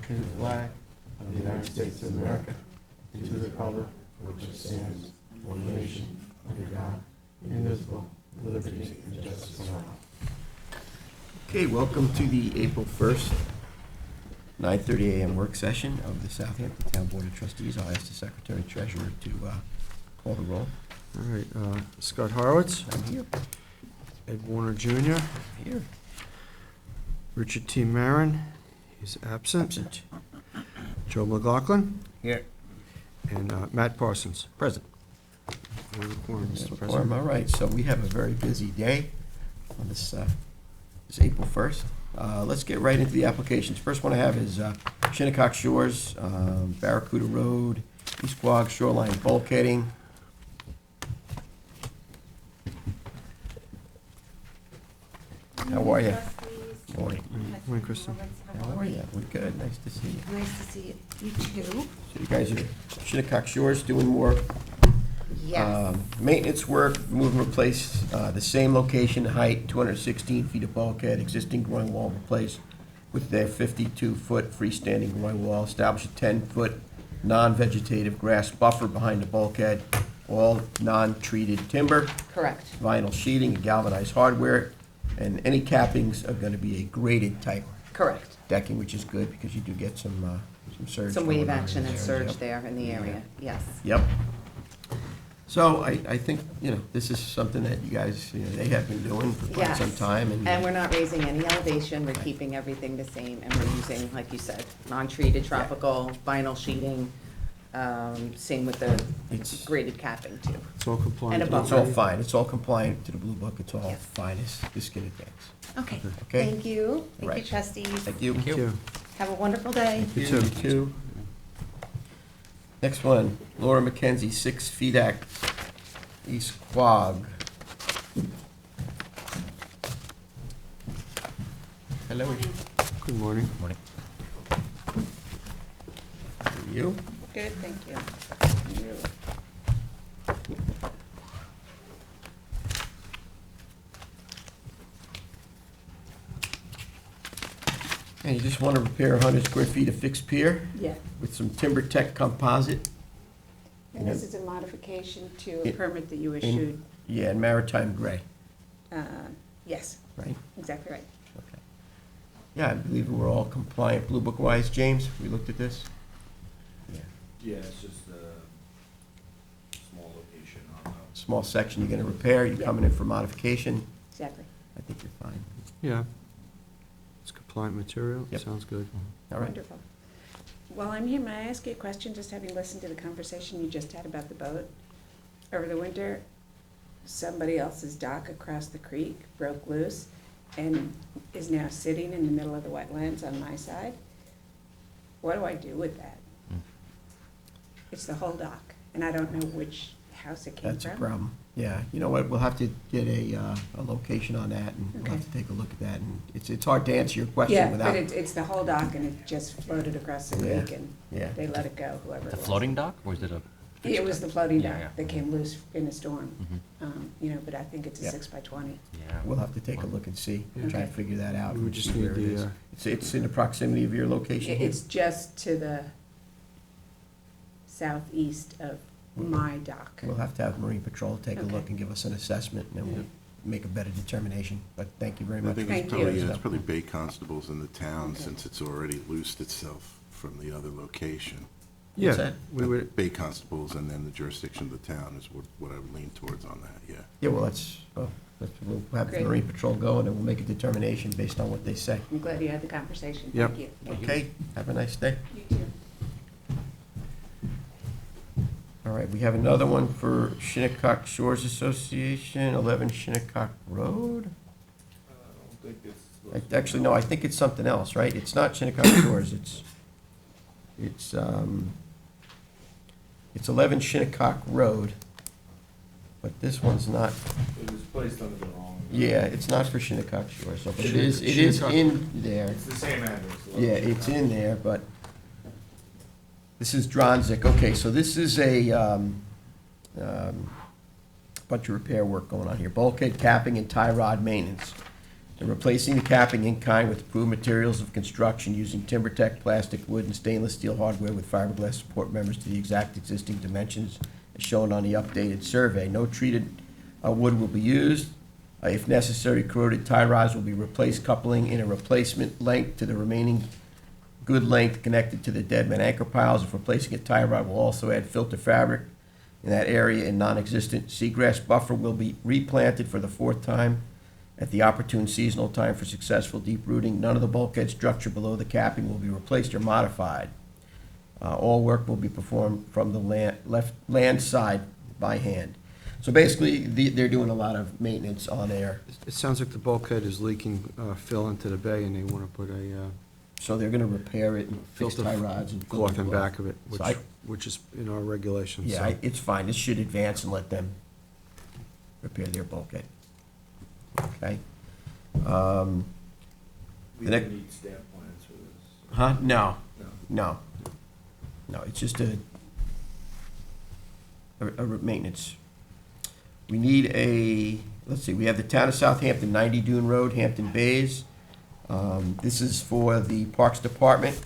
and the flag of the United States of America, and to the republic for which it stands, one nation, under God, indivisible, with liberty and justice for all. Okay, welcome to the April 1st, 9:30 a.m. work session of the Southampton Town Board of Trustees. I'll ask the Secretary Treasurer to call the roll. All right, Scott Horowitz, I'm here. Ed Warner Jr., Here. Richard T. Marin, he's absent. Absent. Joe McLaughlin, Here. and Matt Parsons. Present. We have a quorum, Mr. Quorum. President. All right, so we have a very busy day on this April 1st. Let's get right into the applications. First one I have is Shinnecock Shores, Barracuda Road, East Quogue Shoreline Bulkheading. How are you? Morning. Morning, Kristen. How are you? We're good. Nice to see you. Nice to see you too. So you guys are Shinnecock Shores doing more Yes. maintenance work, move and replace the same location, height, 216 feet of bulkhead, existing groin wall replaced with their 52-foot freestanding groin wall, establish a 10-foot non-vegetative grass buffer behind the bulkhead, all non-treated timber, Correct. vinyl sheeting, and galvanized hardware, and any cappings are gonna be a graded type Correct. decking, which is good because you do get some surge. Some going wave on in action and there. surge Yep. there in the area, yes. Yep. So I think, this is something that you guys, they have been doing for quite Yes. some time. And we're not raising any elevation, we're keeping everything the same, and we're using, like you said, non-treated tropical vinyl sheeting, same with the It's graded capping too. It's all compliant. And a it's all buffer. fine. It's all compliant to the Blue Book. It's all Yes. fine as the skin advance. Okay, Okay. thank you. Thank you, Right. trustees. Thank you. Thank you. Have a wonderful day. You too. You too. Next one, Laura McKenzie, 6 Fedak, East Quogue. Hello. Good morning. Morning. You? Good, thank you. You. And you just want to repair 100 square feet of fixed pier Yeah, with some Timber Tech composite? and this is a modification to a In- permit that you issued. Yeah, and maritime gray, Yes, right? exactly right. Okay. Yeah, I believe we're all compliant Blue Book wise. James, we looked at this? Yeah. Yeah, it's just a small location on the. Small section you're gonna repair, you're Yeah. coming in for modification. Exactly. I think you're fine. Yeah. It's compliant material. Yep. Sounds good. All right. Wonderful. While I'm here, may I ask you a question, just having listened to the conversation you just had about the boat? Over the winter, somebody else's dock across the creek broke loose and is now sitting in the middle of the wetlands on my side. What do I do with that? It's the whole dock, and I don't know which house it came from. That's a problem. Yeah, you know what, we'll have to get a location on that, and we'll have Okay. to take a look at that, and it's hard to answer your question Yeah, without. but it's the whole dock, and it just floated across the Yeah. creek, and Yeah. they let it go, whoever it The was. floating dock, or is it a? It was the floating Yeah, dock yeah. that came loose in a storm, Mhm. but I think it's a Yeah. 6x20. Yeah. We'll have to take a look and see, and try and Okay. figure that out. We would and just see need where it the, is. It's in the proximity of your location here? It's just to the southeast of my dock. We'll have to have Marine Patrol take a Okay. look and give us an assessment, and then we'll make a better determination. But thank you very I much. think Thank it's you. probably, it's probably Bay Constables in the town, Okay. since it's already loosed itself from the other location. What's Yeah, that? we would, Bay Constables and then the jurisdiction of the town is what I would lean towards on that, yeah. Yeah, well, we'll have the Great. Marine Patrol go, and then we'll make a determination based on what they say. I'm glad you had the conversation. Yep. Thank you. Okay, have a nice day. You too. All right, we have another one for Shinnecock Shores Association, 11 Shinnecock Road? I don't think it's. Actually, no, I think it's something else, right? It's not Shinnecock Shores, it's 11 Shinnecock Road, but this one's not, It was placed under the wrong. yeah, it's not for Shinnecock Shores, so, but it is in there. It's the same address. Yeah, it's in there, but this is Dronzik. Okay, so this is a bunch of repair work going on here. Bulkhead capping and tie rod maintenance. They're replacing the capping in kind with approved materials of construction using TimberTech plastic, wood, and stainless steel hardware with fiberglass support members to the exact existing dimensions as shown on the updated survey. No treated wood will be used. If necessary, corroded tie rods will be replaced, coupling in a replacement length to the remaining good length connected to the deadman anchor piles. If replacing a tie rod will also add filter fabric in that area, and non-existent seagrass buffer will be replanted for the 4th time at the opportune seasonal time for successful deep rooting. None of the bulkhead structure below the capping will be replaced or modified. All work will be performed from the land side by hand. So basically, they're doing a lot of maintenance on there. It sounds like the bulkhead is leaking fill into the bay, and they want to put a So they're gonna repair it and fix filter tie rods and. cloth in back of it, So I- which is in our regulations. Yeah, it's fine. This should advance and let them repair their bulkhead. Okay? We The don't next- need stamp plans for this. Huh? No, No. no, it's just a maintenance. We need let's see, we have the town of Southampton, 90 Dune Road, Hampton Bays. This is for the Parks Department.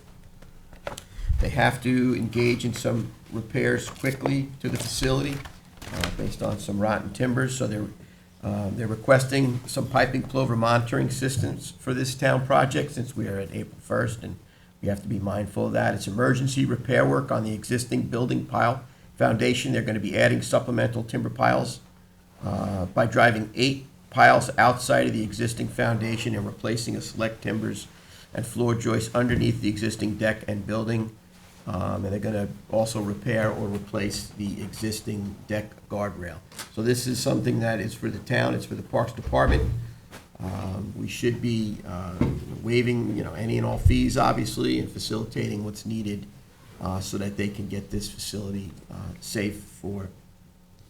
They have to engage in some repairs quickly to the facility, based on some rotten timbers, so they're requesting some piping plover monitoring systems for this town project, since we are at April 1st, and we have to be mindful of that. It's emergency repair work on the existing building pile foundation. They're gonna be adding supplemental timber piles by driving 8 piles outside of the existing foundation and replacing a select timbers and floor joists underneath the existing deck and building. And they're gonna also repair or replace the existing deck guardrail. So this is something that is for the town, it's for the Parks Department. We should be waiving, any and all fees, obviously, and facilitating what's needed so that they can get this facility safe for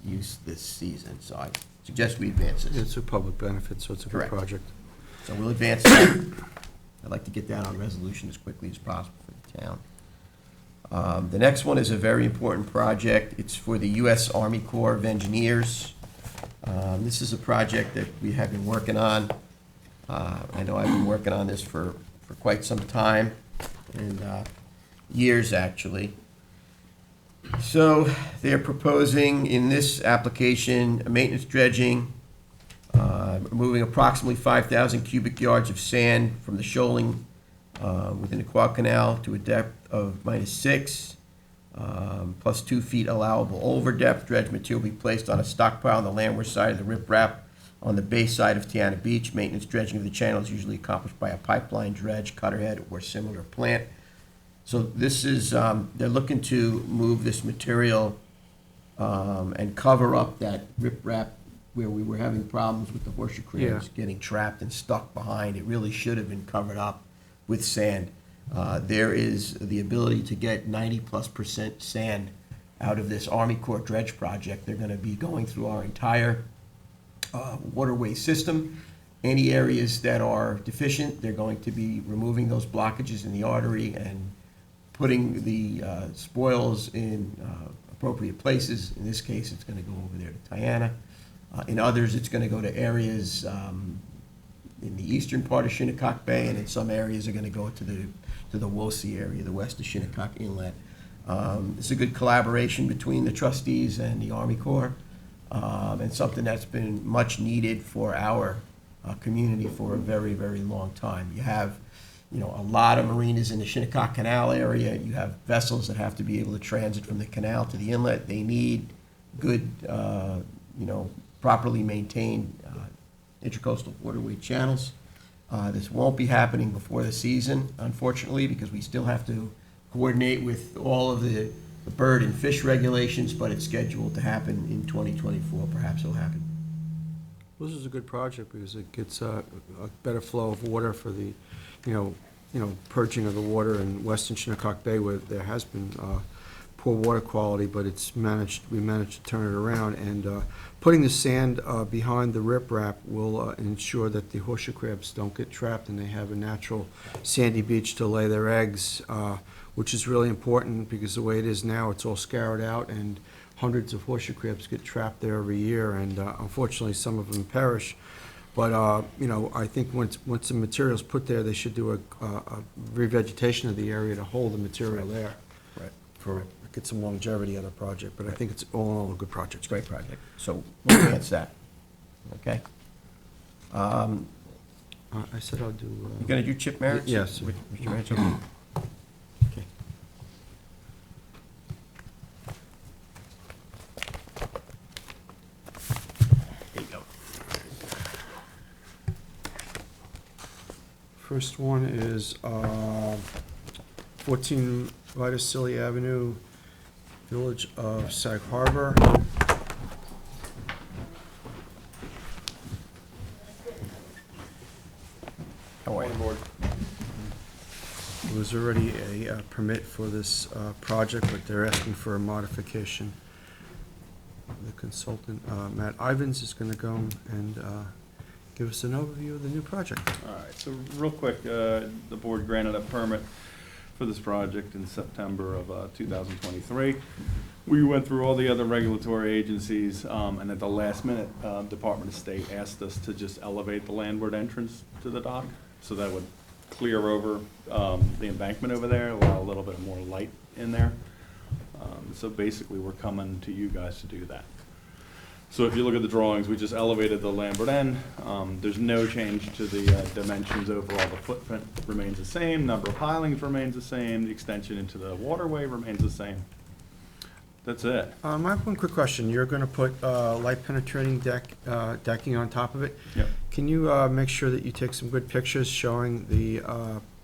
use this season. So I suggest we advance this. It's a public benefit, so it's a good Correct. project. So we'll advance that. I'd like to get that on resolution as quickly as possible for the town. The next one is a very important project. It's for the U.S. Army Corps of Engineers. This is a project that we have been working on. I know I've been working on this for quite some time, and years, actually. So they're proposing in this application, maintenance dredging, removing approximately 5,000 cubic yards of sand from the shoaling within the Quad Canal to a depth of -6, plus 2 feet allowable over depth. Dredge material will be placed on a stockpile on the landward side of the riprap on the bay side of Tiana Beach. Maintenance dredging of the channel is usually accomplished by a pipeline dredge, cutterhead, or similar plant. So this is, they're looking to move this material and cover up that riprap where we were having problems with the horseshoe crabs getting trapped and stuck behind. It really should have been covered up with sand. There is the ability to get 90+% sand out of this Army Corps dredge project. They're gonna be going through our entire waterway system. Any areas that are deficient, they're going to be removing those blockages in the artery and putting the spoils in appropriate places. In this case, it's gonna go over there to Tiana. In others, it's gonna go to areas in the eastern part of Shinnecock Bay, and in some areas are gonna go to the Woolsey area, the west of Shinnecock Inlet. It's a good collaboration between the trustees and the Army Corps, and something that's been much needed for our community for a very, very long time. You have, a lot of marinas in the Shinnecock Canal area. You have vessels that have to be able to transit from the canal to the inlet. They need good, properly maintained intercoastal waterway channels. This won't be happening before the season, unfortunately, because we still have to coordinate with all of the bird and fish regulations, but it's scheduled to happen in 2024. Perhaps it'll happen. This is a good project because it gets a better flow of water for the, purging of the water in western Shinnecock Bay where there has been poor water quality, but we managed to turn it around. And putting the sand behind the riprap will ensure that the horseshoe crabs don't get trapped and they have a natural sandy beach to lay their eggs, which is really important because the way it is now, it's all scoured out and hundreds of horseshoe crabs get trapped there every year, and unfortunately, some of them perish. But, you know, I think once the material's put there, they should do a revegetation of the area to hold the material there. Right. For, get some longevity out of the project, but I think it's all in all a good project. It's a great project. So we'll advance that. Okay? I said I'll do. You gonna do Chip Merritt's? Yes. Mr. Rancho? Okay. There you go. First one is 14 Vitacilli Avenue, Village of Sag Harbor. How are you? There was already a permit for this project, but they're asking for a modification. The consultant, Matt Ivins, is going to go and give us an overview of the new project. All right, so real quick, the board granted a permit for this project in September of 2023. We went through all the other regulatory agencies, and at the last minute, Department of State asked us to just elevate the landward entrance to the dock, so that would clear over the embankment over there, allow a little bit more light in there. So basically, we're coming to you guys to do that. So if you look at the drawings, we just elevated the landward end. There's no change to the dimensions overall. The footprint remains the same, number of pilings remains the same, the extension into the waterway remains the same. That's it. I have one quick question. You're going to put light penetrating decking on top of it? Yep. Can you make sure that you take some good pictures showing the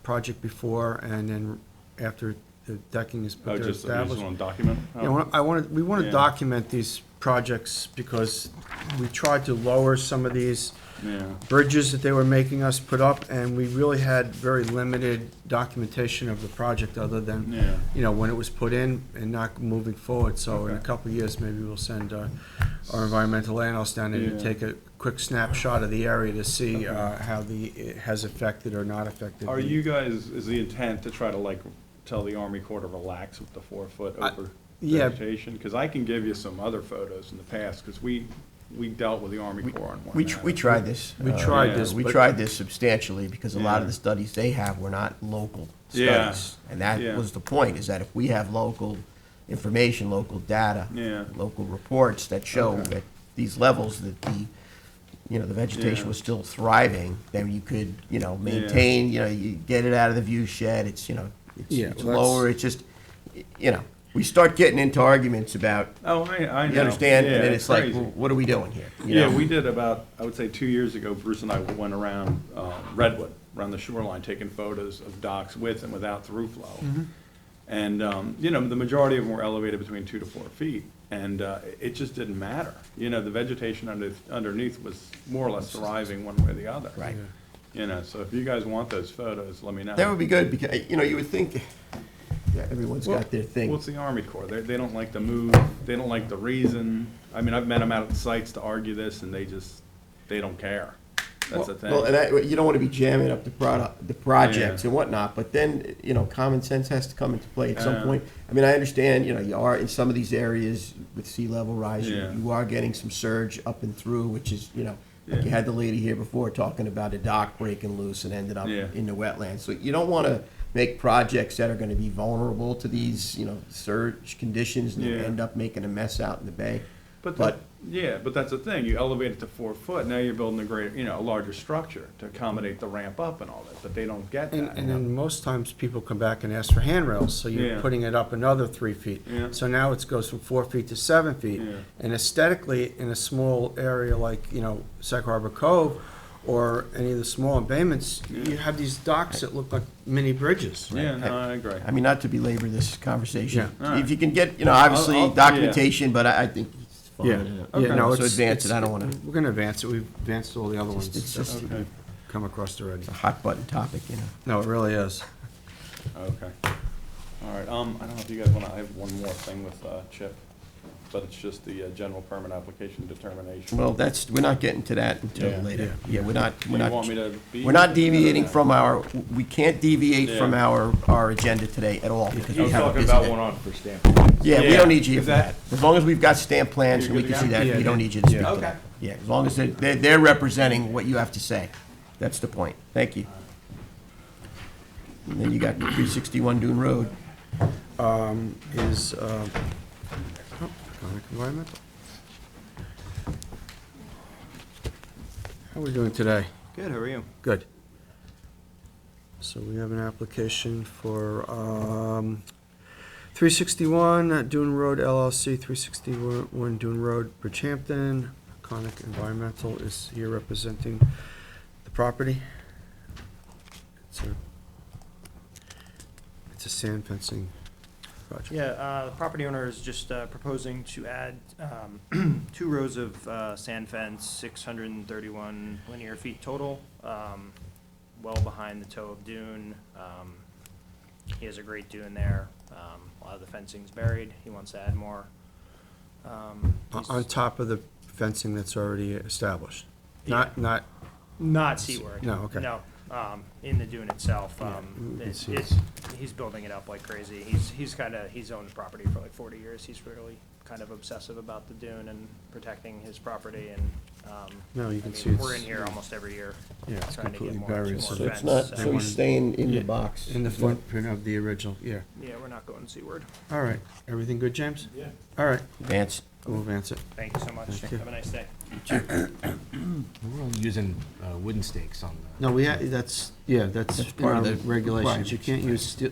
project before and then after the decking is put Oh, there just established? want to document? Yeah, we want to Yeah. document these projects because we tried to lower some of these Yeah. bridges that they were making us put up, and we really had very limited documentation of the project other than, Yeah. you know, when it was put in and not moving forward. So in a Okay. couple of years, maybe we'll send our environmental analyst down there to Yeah. take a quick snapshot of the area to see how it has affected or not affected. Are the- you guys, is the intent to try to like tell the Army Corps to relax with the 4-foot over yeah. vegetation? Because I can give you some other photos in the past, because we dealt with the Army Corps on one. We tried this. We tried Yeah. this, We but- tried this substantially because a lot of Yeah. the studies they have were not local Yeah. studies. And that Yeah. was the point, is that if we have local information, local data, Yeah. local reports that show Okay. at these levels that the vegetation Yeah. was still thriving, then you could, maintain, you get it out of the view shed, it's, Yeah, it's well, that's- lower, it's just, we start getting into arguments about, Oh, I know. you understand? Yeah, And then it's like, crazy. well, what are we doing here? You Yeah, know? we did about, I would say 2 years ago, Bruce and I went around Redwood, around the shoreline, taking photos of docks with and without through flow. And, the majority of them were elevated between 2 to 4 feet, and it just didn't matter. The vegetation underneath was more or less thriving one way or the other. Right. So if you guys want those photos, let me know. That would be good, because, you would think, everyone's got their thing. Well, it's the Army Corps. They don't like the move. They don't like the reason. I mean, I've met them out at the sites to argue this, and they don't care. That's the thing. Well, and you don't want to be jamming up the projects and whatnot, but then, common sense has to come into play at some Yeah. point. I mean, I understand, you are in some of these areas with sea level rise, Yeah. you are getting some surge up and through, which is, like Yeah. you had the lady here before talking about a dock breaking loose and ended up Yeah. in the wetlands. So you don't want to make projects that are going to be vulnerable to these, surge conditions and Yeah. end up making a mess out in the bay. But But- but that's the thing. You elevate it to 4 foot. Now you're building a larger structure to accommodate the ramp up and all that. But they don't get And, that. and then most times people come back and ask for handrails, so you're Yeah. putting it up another 3 feet. Yeah. So now it goes from 4 feet to 7 feet. Yeah. And aesthetically, in a small area like, Sag Harbor Cove or any of the small embayments, Yeah. you have these docks that look like mini bridges. Yeah, no, I agree. I mean, not to belabor this conversation, Yeah. All right. if you can get, obviously I'll- documentation, but I think it's fine. Yeah, Okay. no, So it's. advance it, it's- I don't wanna- We're gonna advance it, we've advanced all the other ones It's that just Okay. we've come across already. a hot button topic, No, it really is. Okay. All right, I don't know if you guys want to, I have one more thing with Chip, but it's just the general permit application determination. Well, we're not getting to that until Yeah. later. Yeah, we're You want me to be? we're not deviating from we can't deviate Yeah. from our agenda today at all, because I we was have a talking busy about day. one on for stamp. Yeah, we Yeah. don't need you Is for that. As long as we've got stamp plans You're and we good can to see go? that, Yeah, we don't yeah. need you to speak Yeah. to Okay, that. Yeah, as long as they're representing what you have to say. That's the point. Thank you. And then you got 361 Dune Road. Economic Environmental. How are we doing today? Good, how are you? Good. So we have an application for 361 Dune Road LLC, 361 Dune Road, Bridgehampton. Conic Environmental is here representing the property. It's a sand fencing project. Yeah, the property owner is just proposing to add 2 rows of sand fence, 631 linear feet total, well behind the toe of dune. He has a great dune there. A lot of the fencing's buried. He wants to add more. On top of the fencing that's already established? Not Not seaward. No, okay. No, in the dune itself. it's- He's building it up like crazy. He's owned the property for like 40 years. He's really kind of obsessive about the dune and protecting his property, and, No, you can I see mean, it's- we're in here almost every year. Yeah, it's trying to get completely more buried, more so So it's fence, not, so he's staying in Yeah, the box. In the footprint of the original, yeah. Yeah, we're not going seaward. All right, everything good, James? Yeah. All right, Vance, we'll advance it. Thank you so much. Thank you. Have a nice day. We're only using wooden stakes on the. No, that's That's in part our of the regulations. You can't use steel,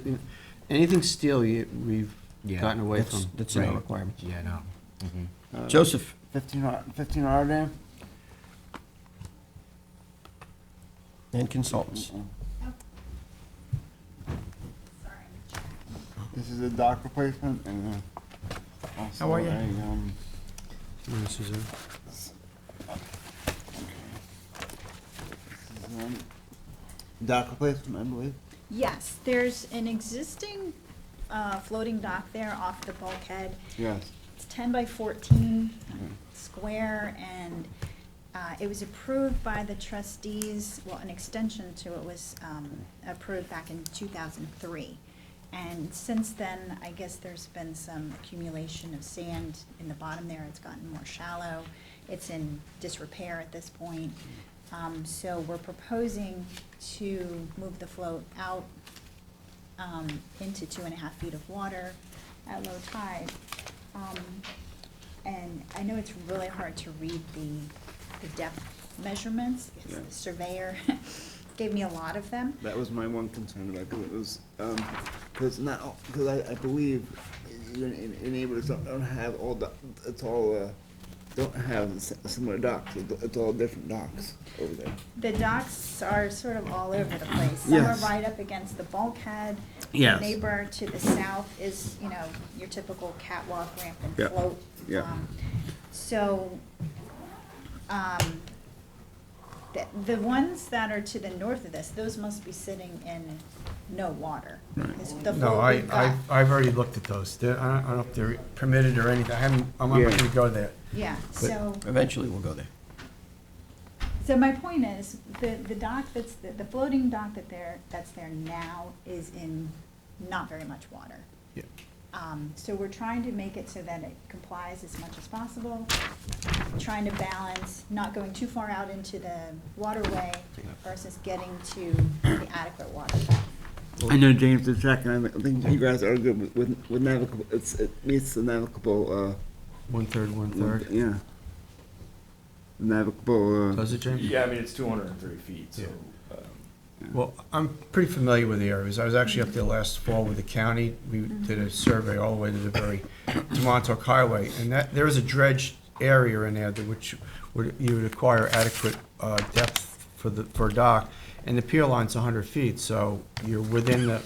anything steel, we've Yeah. gotten away that's, from. that's in our Right. requirements. Yeah, no. Joseph, 15 Rotterdam? and consultants. This is a dock replacement and also How are you? Yeah, Suzanne. Dock replacement, I believe. Yes, there's an existing floating dock there off the bulkhead. Yes. It's 10 by 14 square, and it was approved by the trustees, well, an extension to it was approved back in 2003. And since then, I guess there's been some accumulation of sand in the bottom there. It's gotten more shallow. It's in disrepair at this point. So we're proposing to move the float out into 2.5 feet of water at low tide. And I know it's really hard to read the depth measurements. Yeah. The surveyor gave me a lot of them. That was my one concern about it, 'cause it was, because not, because I believe your neighbors don't have all the, it's all, don't have similar docks, it's all different docks over there. The docks are sort of all over the place. Some are Yes. right up against the bulkhead. Yes. The neighbor to the south is, you know, your typical catwalk, ramp, and Yeah. float. Yeah. So, the ones that are to the north of this, those must be sitting in no water. This- the No, float we've got- I've already looked at those. I don't know if they're permitted or anything. I'm not Yeah. gonna go there. Yeah, so. Eventually, we'll go there. So my point is, the dock the floating dock that's there now is in not very much water. Yeah. So we're trying to make it so that it complies as much as possible, trying to balance not going too far out into the waterway versus getting to the adequate water depth. I know James is checking, I think you guys are good with navigable, it meets the navigable, One-third. yeah. Navigable, Does it, James? Yeah, I mean, it's 203 feet, so, Yeah. Well, I'm pretty familiar with the areas. I was actually up there last fall with the county. We did a survey all the way to the to Montauk Highway, and there is a dredged area in there which you would require adequate depth for a dock, and the pier line's 100 feet, so you're within the,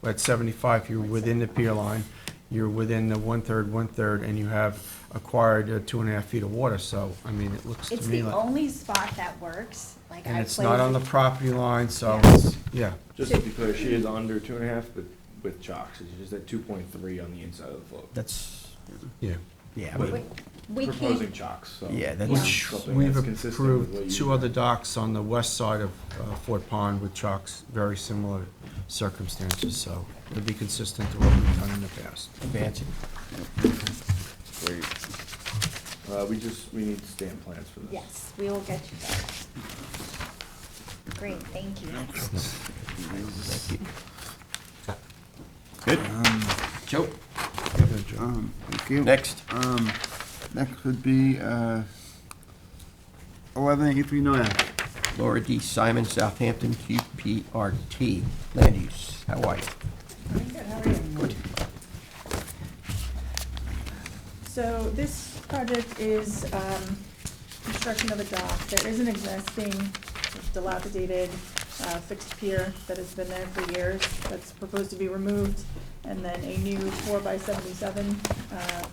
at 75, you're within the pier line, you're within the one-third, and you have acquired 2.5 feet of water, so, I mean, it looks to It's me the like... only spot that works, like And I it's played not on the with- property line, so, Yeah. it's yeah. just to be clear, she is under 2.5, but with chocks, she's just at 2.3 on the inside of the float. That's, Yeah. yeah, But- but, We Proposing can't, chocks, so. Yeah, that's- Which Something we've that's consistent with what approved you- 2 other docks on the west side of Fort Pond with chocks, very similar circumstances, so it'd be consistent to what we've done in the past. advancing. great. We need stamp plans for this. Yes, we will get you those. Great, thank you. Good. Joe, Thank you. next. Next would be, 1183 North. Laura D. Simon, Southampton, QPRT, land use. How are you? I'm good, how are you? So this project is construction of a dock. There is an existing dilapidated fixed pier that has been there for years that's proposed to be removed, and then a new 4x77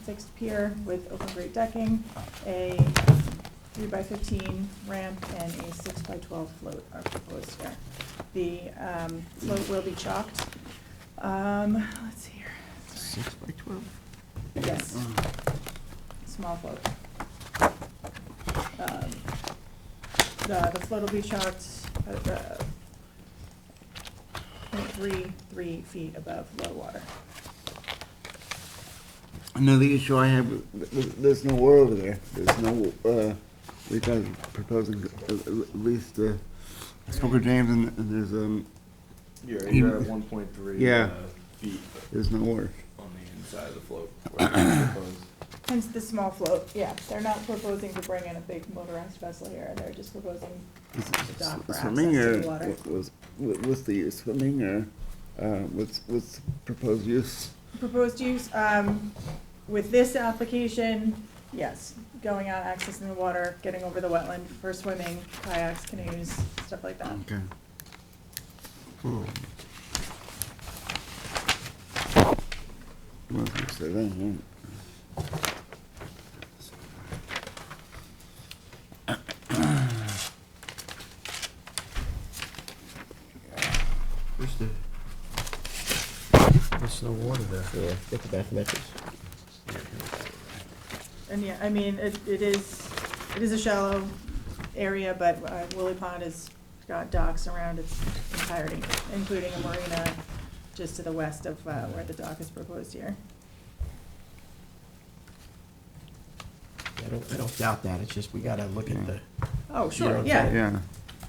fixed pier with open grate decking, a 3x15 ramp, and a 6x12 float are proposed here. The float will be chocked. Let's see here. 6x12? Yes. Small float. The float will be chocked at 3 feet above low water. Another issue I have, there's no water over there. There's no, we guys proposing at least, I spoke with James and there's, You're at 1.3 Yeah. feet there's no water. on the inside of the float. where it's proposed. Hence the small float, yeah. They're not proposing to bring in a big motorized vessel here. They're just proposing the dock for access Swimming to or the water. what's the swimming or, what's proposed use? Proposed use, with this application, yes, going out, accessing the water, getting over the wetland for swimming, kayaks, canoes, stuff like that. Okay. Well, I was gonna say that, yeah. Where's the, There's no water there. yeah, get the bathymetrics. And yeah, I mean, it is a shallow area, but Woolly Pond has got docks around its entirety, including a marina just to the west of where the dock is proposed here. I don't doubt that, it's just we gotta look at the Oh, You know sure, what I'm yeah. saying? Yeah.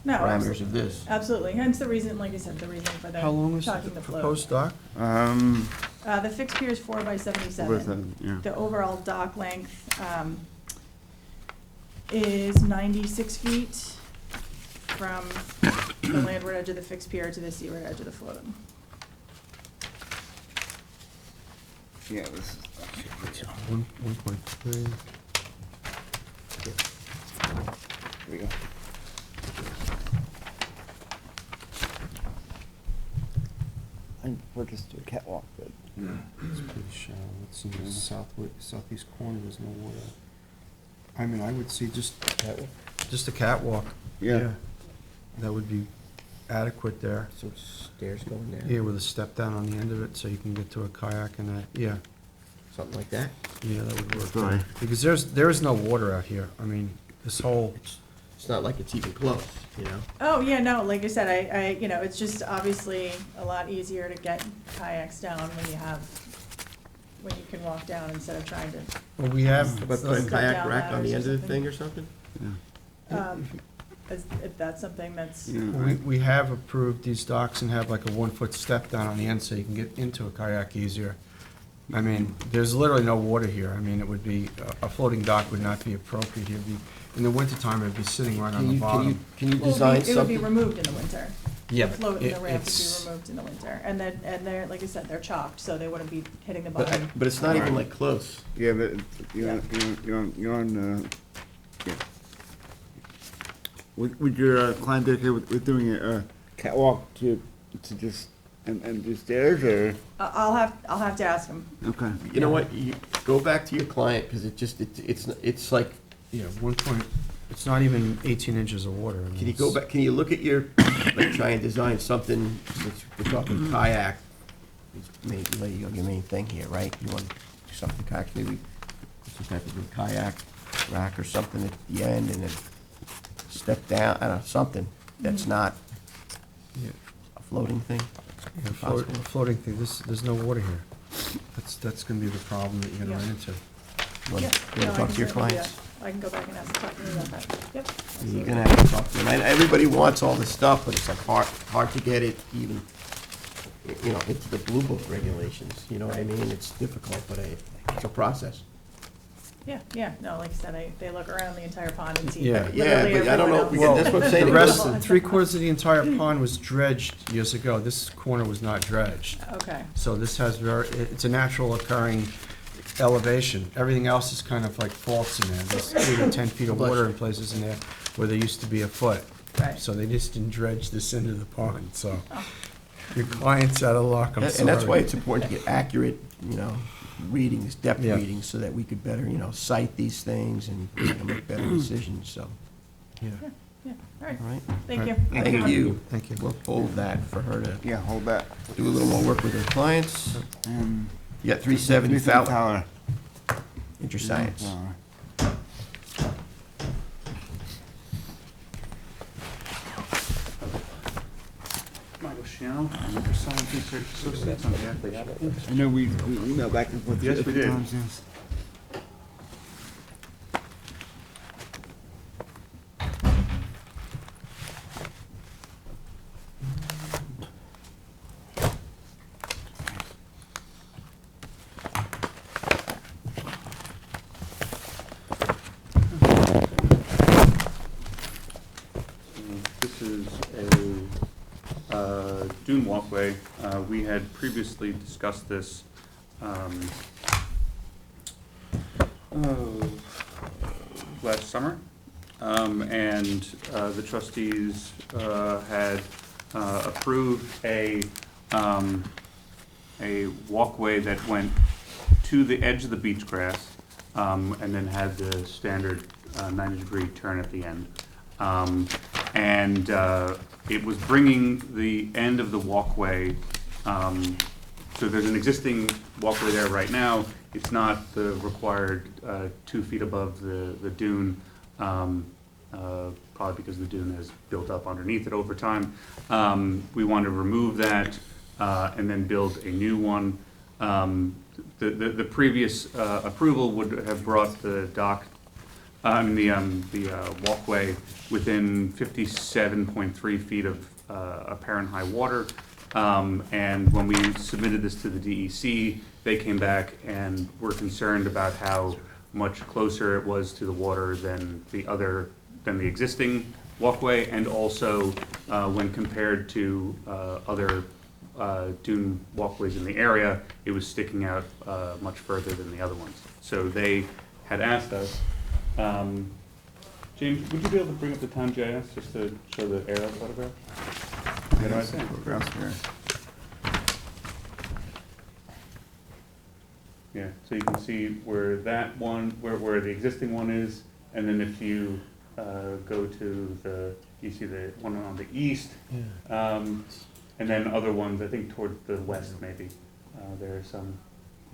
No, parameters of this. absolutely. Hence the reason, like I said, the reason for the How long is chocking the the float. proposed dock? The fixed pier is 4x77. Yeah. The overall dock length is 96 feet from the landward edge of the fixed pier to the seaward edge of the float. Yeah, this is, 1.3. here we go. I purchased a catwalk, but. It's pretty shallow. Let's see, the southeast corner, there's no water. I mean, I would see just a catwalk. Yeah. That would be adequate there. So stairs going down? Yeah, with a step down on the end of it, so you can get to a kayak and that, yeah. Something like that? Yeah, that would work. Sorry. Because there is no water out here. I mean, this whole, It's not like it's even close, you know? Oh, yeah, no, like I said, I, you know, it's just obviously a lot easier to get kayaks down when you can walk down instead of trying to, well, we have, But put a Step kayak down rack on the end ladders or of the thing or something? if that's something that's, we have approved these docks and have like a 1-foot step down on the end so you can get into a kayak easier. I mean, there's literally no water here. I mean, it would be, a floating dock would not be appropriate here. In the wintertime, it'd be sitting right on the bottom. Can you well, design it would be something? removed in the winter. Yeah, The but float and the ramp would it's- be removed in the winter, and they're, like I said, they're chopped, so they wouldn't be hitting the But, bottom. but it's not even like close. Yeah, but you're on, yeah. Would your client be okay with doing a catwalk to just, and do stairs, or? I'll have to ask them. Okay. You know what, you go back to your client, because it's like, Yeah, it's not even 18 inches of water. I mean, can you go it's- back, can you look at your, like, try and design something, since we're talking kayak, it's maybe your main thing here, right? You want to do something kayak, maybe some type of a kayak rack or something at the end, and then step down, I don't know, something that's not Yeah. a floating thing. Yeah, Impossible. floating thing, there's no water here. That's gonna be the problem that you're gonna Yeah. run into. You wanna No, I talk can to your certainly do clients? that. I can go back and talk to them about that. Yep. You're gonna have to talk to them. And everybody wants all this stuff, but it's like hard to get it even, you know, into the Blue Book regulations, you know what I mean? It's difficult, but it's a process. Yeah, no, like I said, they look around the entire pond and see. Yeah. Yeah, literally but I don't know if we everyone can, that's what I'm saying. The it rest, goes- three-quarters of the entire pond was dredged years ago. This corner was not dredged. else. Okay, So this has it's a natural occurring elevation. Everything else is kind of like faults in there. There's 8 or 10 feet of water in places in there where there used to be a foot. right. So they just didn't dredge this into the pond, so your client's out of luck, I'm sorry. And that's why it's important to get accurate, you know, readings, depth Yeah. readings, so that we could better, you know, cite these things and you know, make better decisions, so, Yeah. Yeah, all right, all right? thank you. Thank you. Thank you. We'll hold that for her to Yeah, hold that. do a little more work with her clients. And You got 370 Fowler, Fowler. InterScience. Michael Shiano, Science Research Associates on behalf of the applicant. I know we emailed back and forth. Yes, a we few did. times, yes. This is a dune walkway. We had previously discussed this last summer. And the trustees had approved a walkway that went to the edge of the beach grass, and then had the standard 90-degree turn at the end. And it was bringing the end of the walkway, so there's an existing walkway there right now. It's not the required 2 feet above the dune, probably because the dune has built up underneath it over time. We want to remove that and then build a new one. The previous approval would have brought the dock, the walkway within 57.3 feet of apparent high water. And when we submitted this to the DEC, they came back and were concerned about how much closer it was to the water than the existing walkway, and also when compared to other dune walkways in the area, it was sticking out much further than the other ones. So they had asked us, James, would you be able to bring up the town GIS just to show the aerial photograph? Is that all right? Photographs here. Yeah, so you can see where that one, where the existing one is, and then if you go to you see the one on the east, and then other ones, I think toward the west maybe. There are some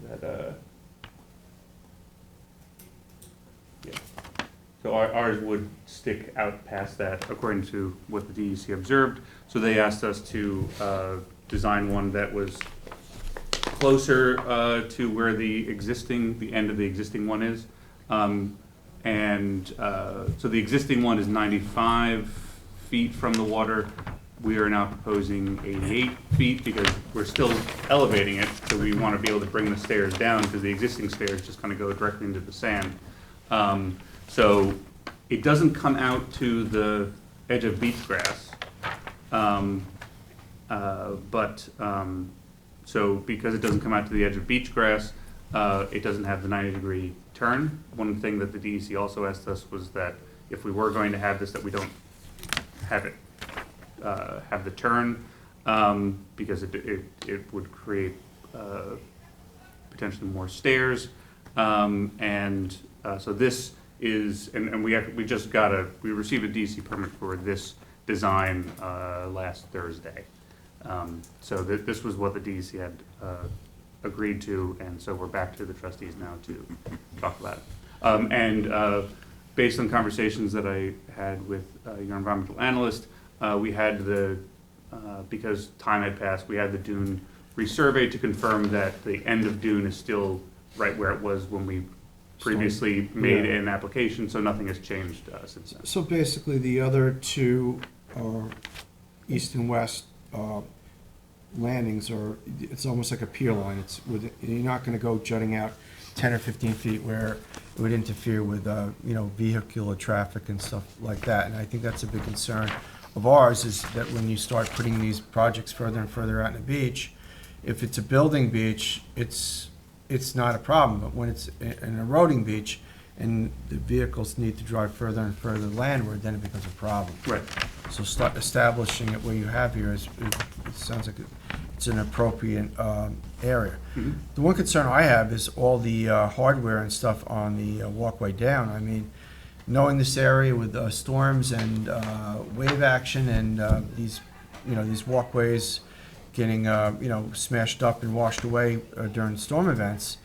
that, yeah. So ours would stick out past that according to what the DEC observed. So they asked us to design one that was closer to where the end of the existing one is. So the existing one is 95 feet from the water. We are now proposing 88 feet because we're still elevating it, so we want to be able to bring the stairs down because the existing stairs just kind of go directly into the sand. So it doesn't come out to the edge of beach grass, so because it doesn't come out to the edge of beach grass, it doesn't have the 90-degree turn. One thing that the DEC also asked us was that if we were going to have this, that we don't have it have the turn, because it would create potentially more stairs. So this is, and we received a DEC permit for this design last Thursday. So this was what the DEC had agreed to, and so we're back to the trustees now to talk about it. Based on conversations that I had with your environmental analyst, we had because time had passed, we had the dune resurveyed to confirm that the end of dune is still right where it was when we previously made an application, so nothing has changed since then. So basically, the other two east and west landings are, it's almost like a pier line. It's with, you're not gonna go jutting out 10 or 15 feet where it would interfere with, vehicular traffic and stuff like that. And I think that's a big concern of ours, is that when you start putting these projects further and further out in the beach, if it's a building beach, it's not a problem. But when it's an eroding beach and the vehicles need to drive further and further landward, then it becomes a problem. Right. So start establishing it where you have here it sounds like it's an appropriate area. Mhm. The one concern I have is all the hardware and stuff on the walkway down. I mean, knowing this area with storms and wave action and these walkways getting, smashed up and washed away during storm events,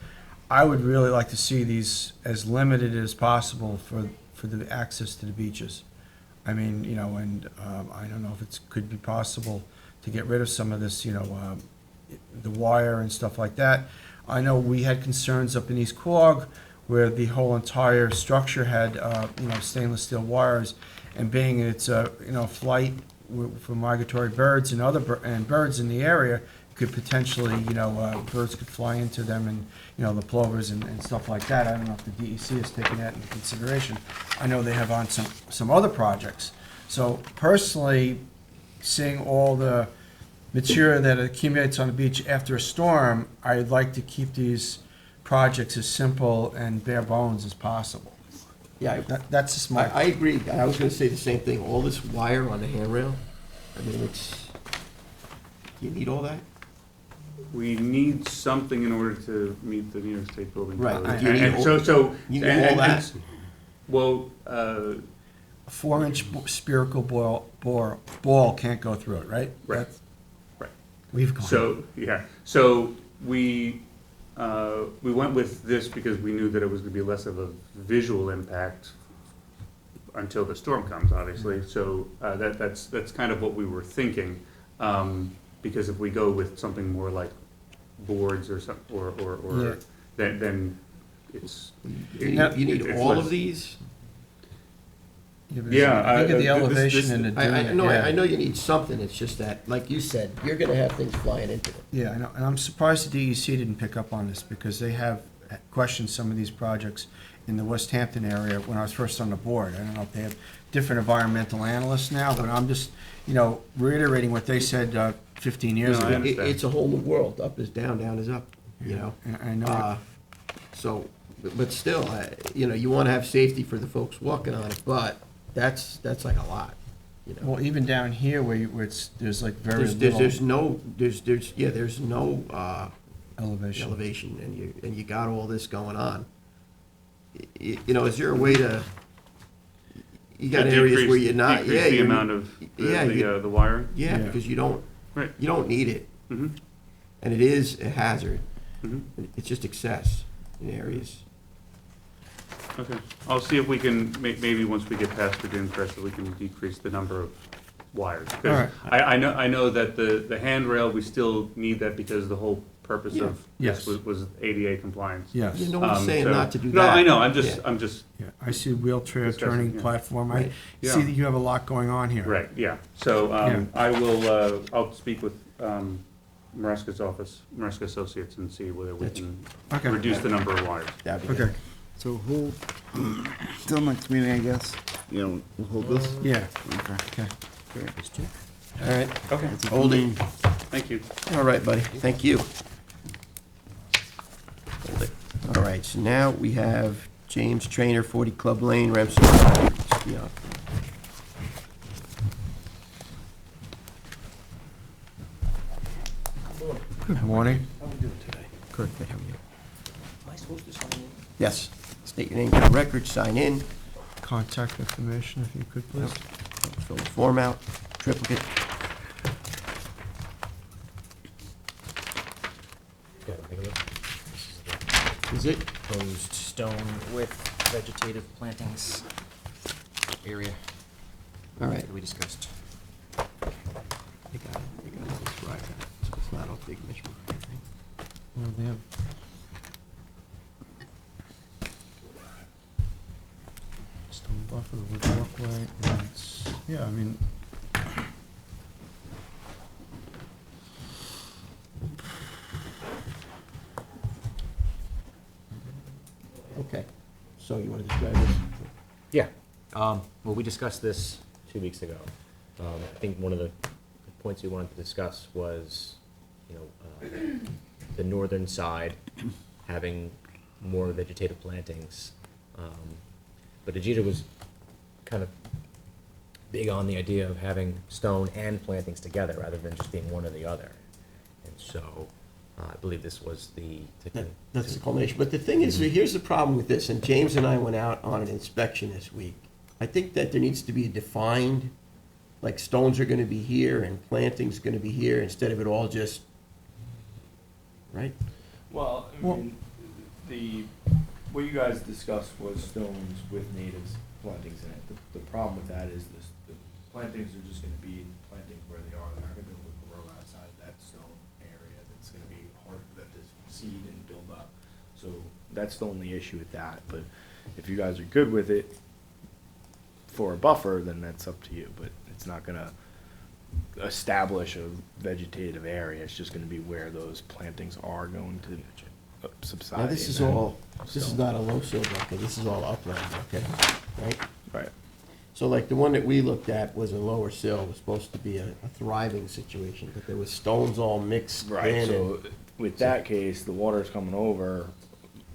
I would really like to see these as limited as possible for the access to the beaches. I mean, and I don't know if it could be possible to get rid of some of this, the wire and stuff like that. I know we had concerns up in East Quogue where the whole entire structure had, stainless steel wires, and being it's a, flight for migratory birds and and birds in the area, could potentially, birds could fly into them and, the plovers and stuff like that. I don't know if the DEC has taken that into consideration. I know they have on some other projects. So personally, seeing all the material that accumulates on the beach after a storm, I'd like to keep these projects as simple and bare bones as possible. Yeah, That's just my. I agree. I was gonna say the same thing. All this wire on the handrail, I mean, do you need all that? We need something in order to meet the New York State building Right. code. Do you need And all- so. You need and- all and- that? Well, A 4-inch spherical ball can't go through it, right? right, right. We've gone. So we went with this because we knew that it was gonna be less of a visual impact until the storm comes, obviously. So that's kind of what we were thinking. Because if we go with something more like boards or some, or Yeah. then it's. You need it's all less- of these? Yeah, Look at the this- elevation and the dune. I know you need something. It's just that, like you said, you're gonna have things flying into it. Yeah, I know, and I'm surprised the DEC didn't pick up on this, because they have questioned some of these projects in the West Hampton area when I was first on the board. I don't know if they have different environmental analysts now, but I'm just, reiterating what they said 15 years No, I ago. understand. It's a whole new world. Up is down, down is up, And I know, So, but still, you wanna have safety for the folks walking on it, but that's like a lot, well, even down here where there's like very There's little there's no elevation. elevation, and you got all this going on. Is there a way to, you got areas where you're not, Decrease the amount of the wiring? Yeah, Yeah. because you Right. don't need it, Mhm. and it is a hazard. Mhm. It's just excess in areas. Okay, I'll see if we can, maybe once we get past the dune crest, that we can decrease the number of wires. 'Cause All right. I know that the handrail, we still need that because the whole purpose of Yes. this was ADA compliance. Yes. No one's saying So- not to do that. No, I know, I'm Yeah. just, Yeah, I see a wheelchair Discussing, turning yeah. platform. I Right. see Yeah. that you have a lot going on here. right, yeah. So, Yeah. I will, I'll speak with, Maresca's office, Maresca Associates, and see whether we That's- can Okay. reduce the number of wires. That'd be good. Okay, So hold, till next meeting, I guess, we'll hold this? yeah, Okay. okay. All right, Okay, hold it. thank you. All right, buddy, thank you. Hold it. All right, so now we have James Trainer, 40 Club Lane, Remsen. Yeah. Good morning. How are we doing today? Good. Good, how are you? Am I supposed to sign in? Yes, state your name for the record, sign in, Contact information, if you could, please. fill the form out, triplicate. Got a big look. Is it? Proposed stone with vegetative plantings area All right. that we discussed. I got it. It's right. So it's not a big measurement. Well, they have buffer with walkway, and it's, yeah, I mean, Okay, so you want to describe this? Yeah, well, we discussed this 2 weeks ago. I think one of the points we wanted to discuss was, you know, the northern side having more vegetative plantings. But Ajita was kind of big on the idea of having stone and plantings together rather than just being one or the other. And so, I believe this was That's the culmination. But the thing is, here's the problem with this, and James and I went out on an inspection this week. I think that there needs to be a defined, like stones are gonna be here and plantings gonna be here, instead of it all just, right? Well, I mean, what you guys discussed was stones with natives plantings in it. The problem with that is the plantings are just gonna be plantings where they are. They're not gonna be able to grow outside of that stone area. That's gonna be hard to let this seed and build up. So that's the only issue with that. But if you guys are good with it for a buffer, then that's up to you. But it's not gonna establish a vegetative area. It's just gonna be where those plantings are going to subside. Now, this is all, this is not a low sill bucket, this is all upland bucket, right? Right. So like the one that we looked at was a lower sill, was supposed to be a thriving situation, but there was stones all mixed in. Right, so and- with that case, the water's coming over,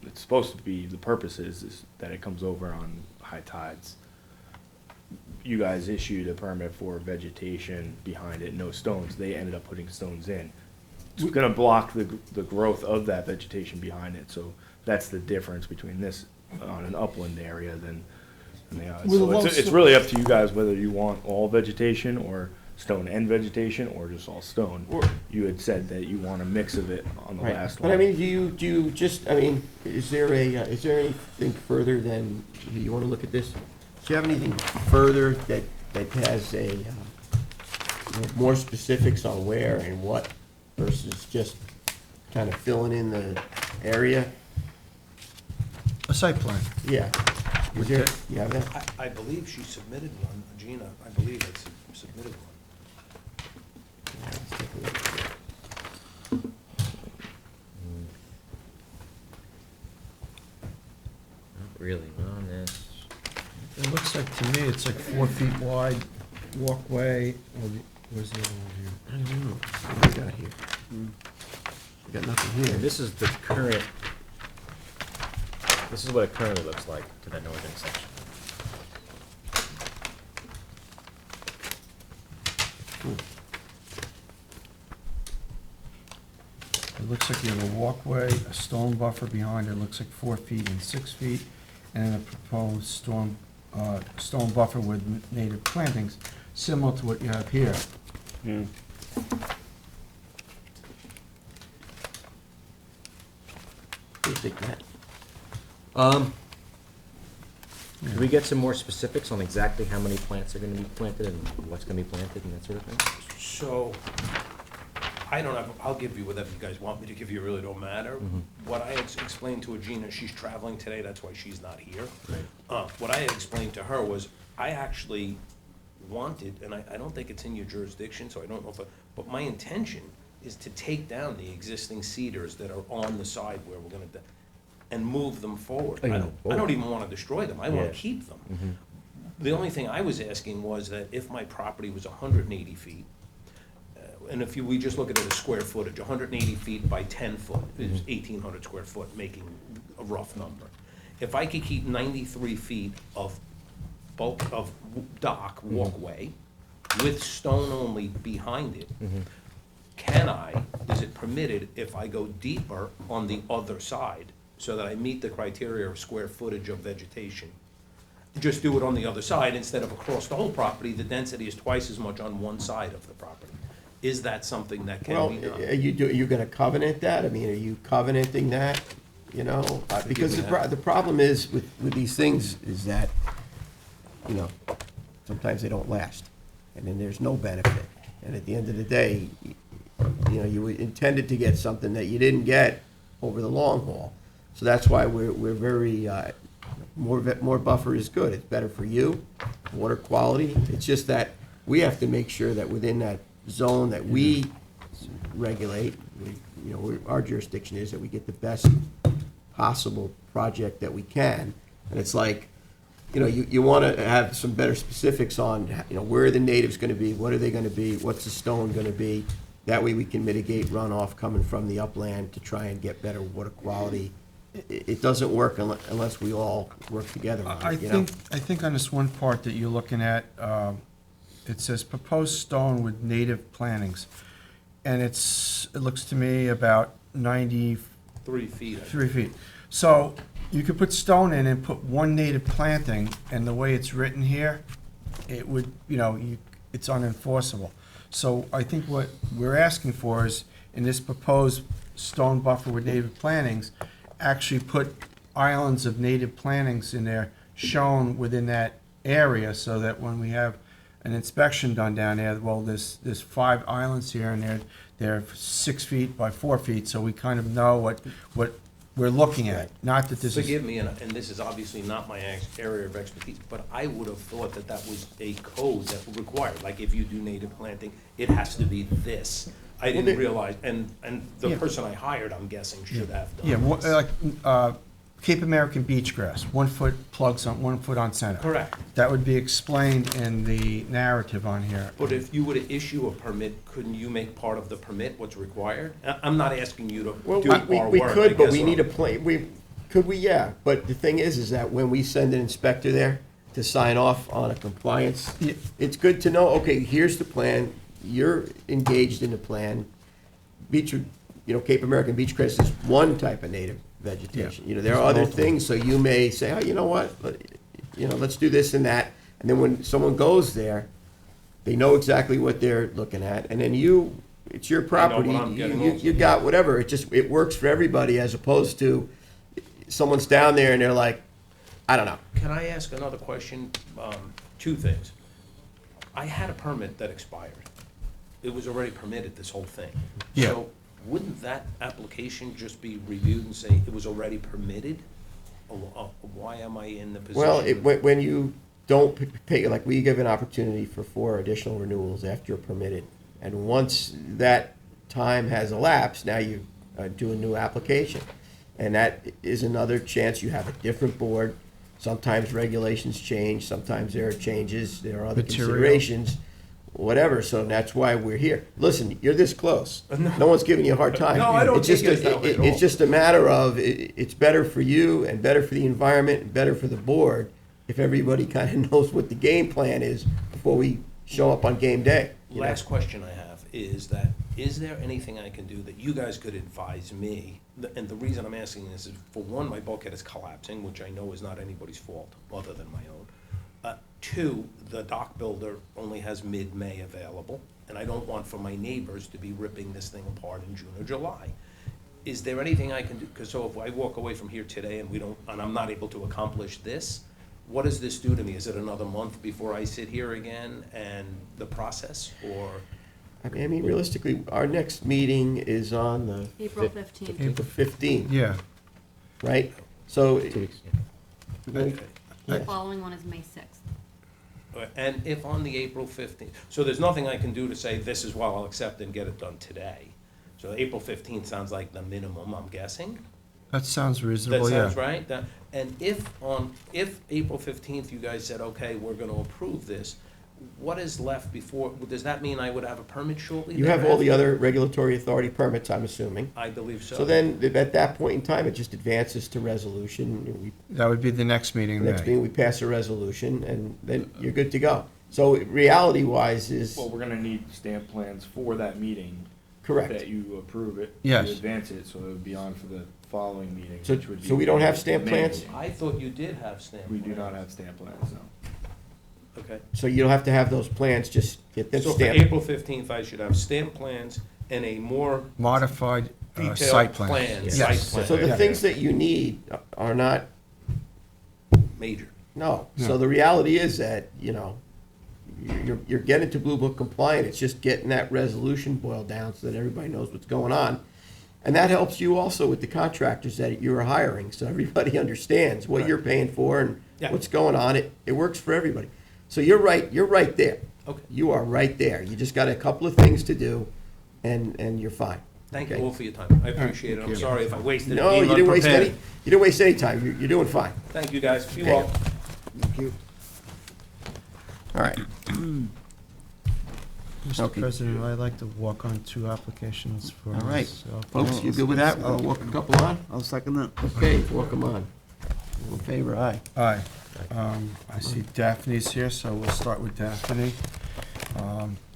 it's supposed to be, the purpose is that it comes over on high tides. You guys issued a permit for vegetation behind it, no stones, they ended up putting stones in. It's gonna block the growth of that vegetation behind it, so that's the difference between this on an upland area than the other. So it's really up to you guys whether you want all vegetation or stone and vegetation, or just all stone. You had said that you want a mix of it on the Right. last But one. I mean, do you just, I mean, is there anything further than, do you want to look at this? Do you have anything further that has more specifics on where and what versus just kind of filling in the area? a site plan. Yeah. Is there, you have that? I believe she submitted one, Gina, I believe it's submitted one. Yeah, let's take a look at it. not really on this. It looks like, to me, it's like 4 feet wide walkway, where's the other one here? I don't know. What do we got here? We got nothing here. And this is the current, this is what it currently looks like to the northern section. It looks like you have a walkway, a stone buffer behind it, looks like 4 feet and 6 feet, and a proposed stone buffer with native plantings, similar to what you have here. Yeah. What do you think, Matt? Can we get some more specifics on exactly how many plants are gonna be planted and what's gonna be planted and that sort of thing? So, I don't have, I'll give you whatever you guys want me to give you, it really don't matter. What I had explained to Gina, she's traveling today, that's why she's not here. What I had explained to her was, I actually wanted, and I don't think it's in your jurisdiction, so I don't know if, but my intention is to take down the existing cedars that are on the side where we're gonna, and move them forward. Oh, you I move don't forward. even wanna destroy them, I wanna Yeah. keep them. The only thing I was asking was that if my property was 180 feet, and if we just look at it as square footage, 180 feet by 10 foot is 1,800 square foot, making a rough number. If I could keep 93 feet of bulk, of dock, walkway, with stone only behind it, is it permitted if I go deeper on the other side, so that I meet the criteria of square footage of vegetation? Just do it on the other side instead of across the whole property, the density is twice as much on one side of the property. Is that something that Well, can be done? are you gonna covenant that? I mean, are you covenanting that, you know? Because the problem is with these things is that, you know, sometimes they don't last, and then there's no benefit. And at the end of the day, you know, you intended to get something that you didn't get over the long haul. So that's why we're very, More buffer is good. It's better for you, water quality. It's just that we have to make sure that within that zone that we regulate, our jurisdiction is that we get the best possible project that we can. And it's like, you want to have some better specifics on, where are the natives going to be? What are they going to be? What's the stone going to be? That way we can mitigate runoff coming from the upland to try and get better water quality. It doesn't work unless we all work together on I it, you know? think on this one part that you're looking at, it says proposed stone with native plantings. And it looks to me about 93 3 feet. feet. So you could put stone in and put one native planting, and the way it's written here, it would, it's unenforceable. So I think what we're asking for is, in this proposed stone buffer with native plantings, actually put islands of native plantings in there shown within that area, so that when we have an inspection done down there, well, there's 5 islands here, and they're 6 feet by 4 feet, so we kind of know what we're looking at. Not that this is. Forgive me, and this is obviously not my area of expertise, but I would have thought that that was a code that would require, like if you do native planting, it has to be this. I didn't realize, and the person I hired, I'm guessing, should have done this. Like Cape American beach grass, 1 foot plugs on, 1 foot on center. Correct. That would be explained in the narrative on here. But if you were to issue a permit, couldn't you make part of the permit what's required? I'm not asking you to Well, do our work. we could, I but guess we what need a I'm- plan, yeah, but the thing is that when we send an inspector there to sign off on a compliance, Yeah. it's good to know, okay, here's the plan, you're engaged in the plan. Cape American beach grass is one type of native vegetation. There are other things, so you may say, oh, you know what, let's do this and that. And then when someone goes there, they know exactly what they're looking at, and then it's your property. I'm getting You got whatever, it works for everybody, as opposed to someone's down there and they're like, I don't know. Can I ask another question? 2 things. I had a permit that expired. It was already permitted, this whole thing. Yeah. So wouldn't that application just be reviewed and say it was already permitted? Why am I in the position? Well, when you don't pay, like, we give an opportunity for 4 additional renewals after you're permitted. And once that time has elapsed, now you do a new application. And that is another chance. You have a different board. Sometimes regulations change, sometimes there are changes, there are other Material. considerations, whatever, so that's why we're here. Listen, you're this close. No one's giving you a hard time. No, I don't It's just take it that way at all. It's just a matter of, it's better for you and better for the environment and better for the board if everybody kind of knows what the game plan is before we show up on game day. you know? Last question I have is there anything I can do that you guys could advise me? And the reason I'm asking this is, for one, my bulkhead is collapsing, which I know is not anybody's fault other than my own. 2, the dock builder only has mid-May available, and I don't want for my neighbors to be ripping this thing apart in June or July. Is there anything I can do? Because so if I walk away from here today and I'm not able to accomplish this, what does this do to me? Is it another month before I sit here again and the process, or? I mean, realistically, our next meeting is on the April 15th. April 15th, Yeah. right? So, 2 weeks. Okay. The yeah. following one is May 6th. And if on the April 15th, so there's nothing I can do to say this is what I'll accept and get it done today. So April 15th sounds like the minimum, I'm guessing? That sounds That reasonable, yeah. sounds right? And if April 15th you guys said, okay, we're gonna approve this, what is left before, does that mean I would have a permit shortly? You have all the thereafter? other regulatory authority permits, I'm assuming. I believe so. So then, at that point in time, it just advances to resolution. That would be the next meeting in Next May. meeting, we pass a resolution, and then you're good to go. So reality-wise is, Well, we're gonna need stamp plans for that meeting. correct. That you approve it. Yes. You advance it, so it would be on for the following meeting, So- which would be. so we don't have stamp May plans? meeting. I thought you did have stamp We do plans. not have stamp plans, no. Okay. So you don't have to have those plans, just get them So for stamped. April 15th, I should have stamp plans and a more Modified detailed site plan. plan, Yes. site Yes. plan. So the Yeah. things that you need are not, Major. no. No. So the reality is that, you're getting to Blue Book compliant, it's just getting that resolution boiled down so that everybody knows what's going on. And that helps you also with the contractors that you're hiring, so everybody understands what you're paying for and Yeah. what's going on. It works for everybody. So you're right there. Okay. You are right there. You just got a couple of things to do, and you're fine. Thank you Okay. all for your time. I appreciate it. I'm sorry if I wasted it No, being you didn't waste unprepared. you didn't waste any time. You're doing fine. Thank you, guys. Be Okay. well. Thank you. All right. Mr. Okay. President, I'd like to walk on 2 applications for All right. myself. Folks, you good with that? We'll walk a couple on? I'll second that. Okay, walk them on. All in favor, aye. Aye. I see Daphne's here, so we'll start with Daphne.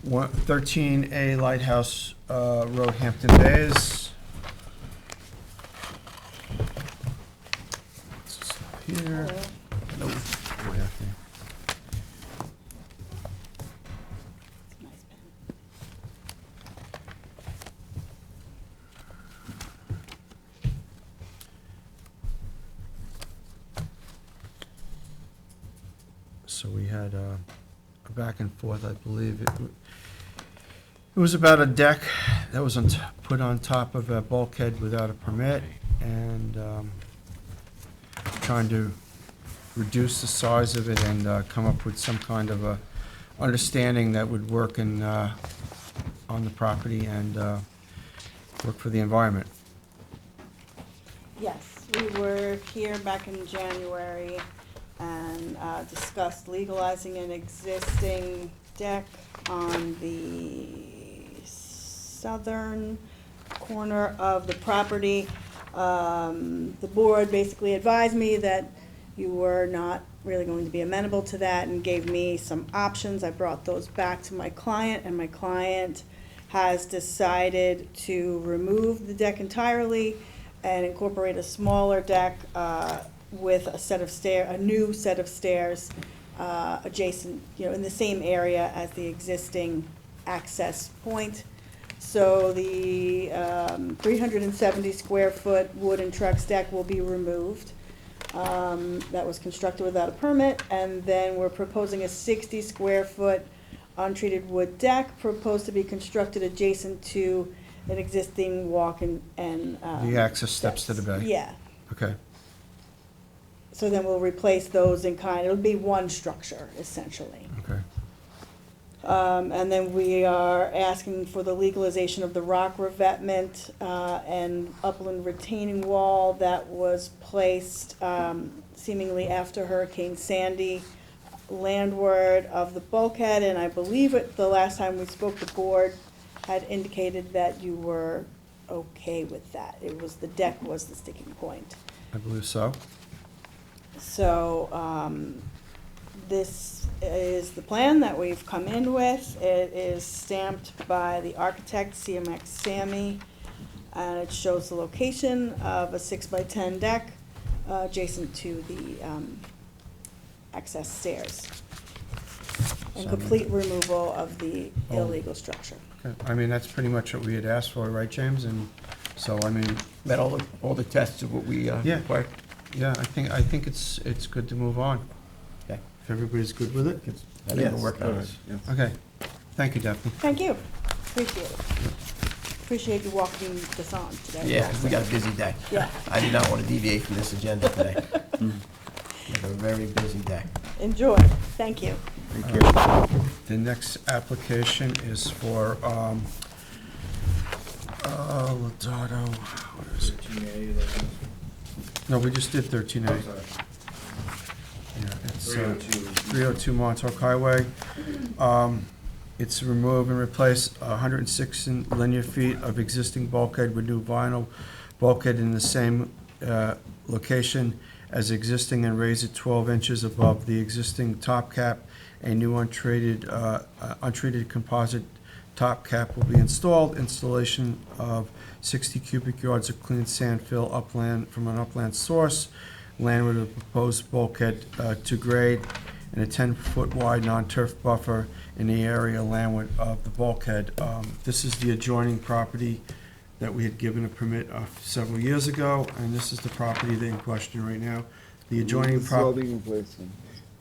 13A Lighthouse Road, Hampton Bays. This is up here. Hello. Daphne. So we had a back and forth, I believe. It was about a deck that was put on top of a bulkhead without a permit, and trying to reduce the size of it and come up with some kind of a understanding that would work on the property and work for the environment. Yes, we were here back in January and discussed legalizing an existing deck on the southern corner of the property. The board basically advised me that you were not really going to be amenable to that and gave me some options. I brought those back to my client, and my client has decided to remove the deck entirely and incorporate a smaller deck with a new set of stairs adjacent, in the same area as the existing access point. So the 370 square foot wooden trucks deck will be removed. That was constructed without a permit, and then we're proposing a 60 square foot untreated wood deck proposed to be constructed adjacent to an existing walk and The access steps to the bay? Yeah. Okay. So then we'll replace those in kind, it'll be one structure essentially. Okay. And then we are asking for the legalization of the rock revetment and upland retaining wall that was placed seemingly after Hurricane Sandy landward of the bulkhead. And I believe the last time we spoke, the board had indicated that you were okay with that. The deck was the sticking point. I believe so. So, this is the plan that we've come in with. It is stamped by the architect, CMX Sammy, and it shows the location of a 6x10 deck adjacent to the access stairs. And complete removal of the illegal structure. Okay. I mean, that's pretty much what we had asked for, right, James? And so, I mean, Met all the tests of what we Yeah. required. yeah, I think it's good to move on. Okay. If everybody's good with it? That didn't work out. Okay. Thank you, Daphne. Thank you. Appreciate it. Appreciate you walking this on today. Yeah, we got a busy day. Yeah. I did not want to deviate from this agenda today. We have a very busy day. Enjoy. Thank you. The next application is for, Lodato, where is it? No, we just did 13A. Yeah, it's 302 Montauk Highway. It's remove and replace 106 linear feet of existing bulkhead with new vinyl bulkhead in the same location as existing and raise it 12 inches above the existing top cap. A new untreated composite top cap will be installed. Installation of 60 cubic yards of clean sand fill upland from an upland source. Landward of proposed bulkhead to grade, and a 10-foot wide non-turf buffer in the area landward of the bulkhead. This is the adjoining property that we had given a permit several years ago, and this is the property in question right now. The adjoining This is all property. being replaced then.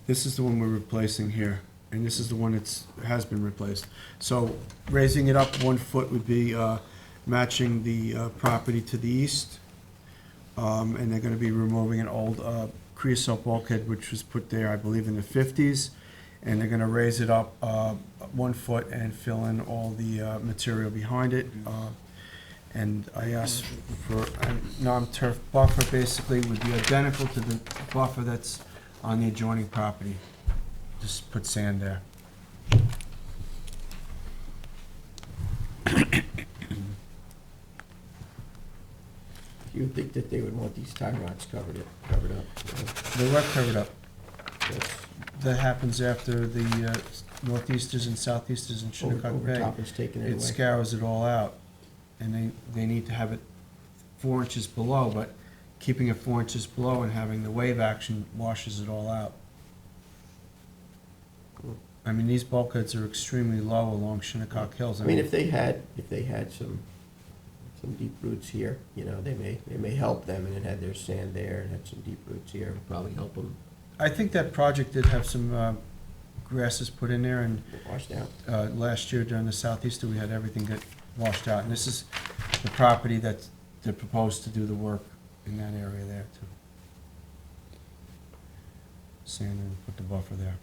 This is the one we're replacing here, and this is the one has been replaced. So raising it up 1 foot would be matching the property to the east. And they're gonna be removing an old creosote bulkhead, which was put there, I believe, in the 50s. And they're gonna raise it up 1 foot and fill in all the material behind it. And I asked for a non-turf buffer, basically would be identical to the buffer that's on the adjoining property. Just put sand there. You would think that they would want these tie rods covered up. They were covered up. That's That happens after the northeasters and southeasters in Shinnecock Bay. Overtop is taking it It away. scours it all out, and they need to have it 4 inches below, but keeping it 4 inches below and having the wave action washes it all out. I mean, these bulkheads are extremely low along Shinnecock Hills. I mean, if they had some deep roots here, you know, they may help them, and it had their sand there, and had some deep roots here, it would probably help them I think that project did have some grasses put in there, and wash out. last year during the southeaster, we had everything get washed out. And this is the property that they proposed to do the work in that area there too. Sand and put the buffer there.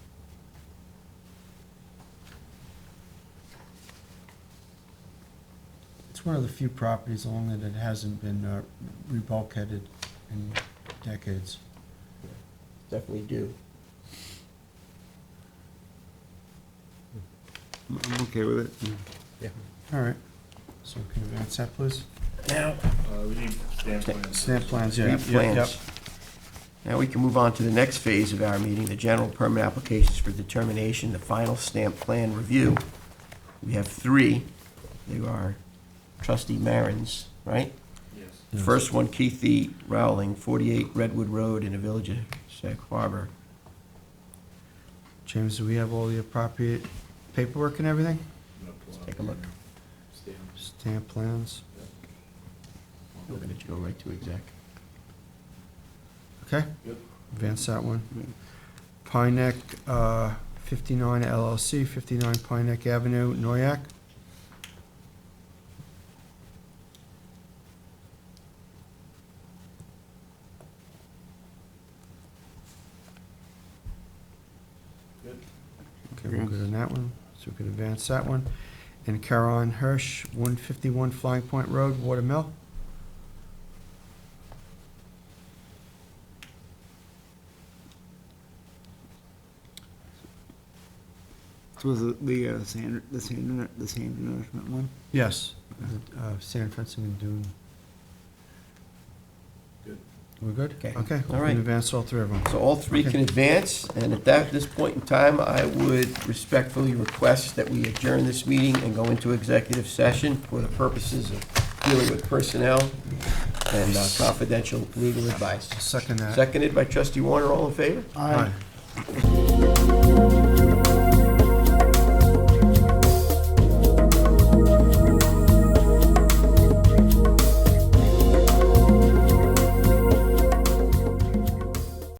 It's one of the few properties along there that hasn't been rebulkheaded in decades. Definitely do. I'm okay with it. Yeah. All right, so can you advance that, please? Now, We need stamp plans. Stamp plans, yeah. Stamp Yep, yep. plans. Now we can move on to the next phase of our meeting, the general permit applications for determination, the final stamp plan review. We have 3. They are trustee Marin's, right? Yes. Yes. First one, Keith E. Rowling, 48 Redwood Road in the Village of Sag Harbor. James, do we have all the appropriate paperwork and everything? Take a look. Stamps. Stamp plans, We're gonna go right to exec. okay? Yep. Advance that one. Pine Neck, 59 LLC, 59 Pine Neck Avenue, Noyak. Good. Okay, we're good on that one, so we can advance that one. And Caron Hirsch, 151 Flying Point Road, Watermill. So was it the sand nourishment one? Yes, sand fencing and dune. Good. We're good? Okay. Okay, we All right. can advance all 3 of them. So all 3 can advance, and at this point in time, I would respectfully request that we adjourn this meeting and go into executive session for the purposes of dealing with personnel and confidential legal advice. Second that. Seconded by trustee Warner, all in favor? Aye.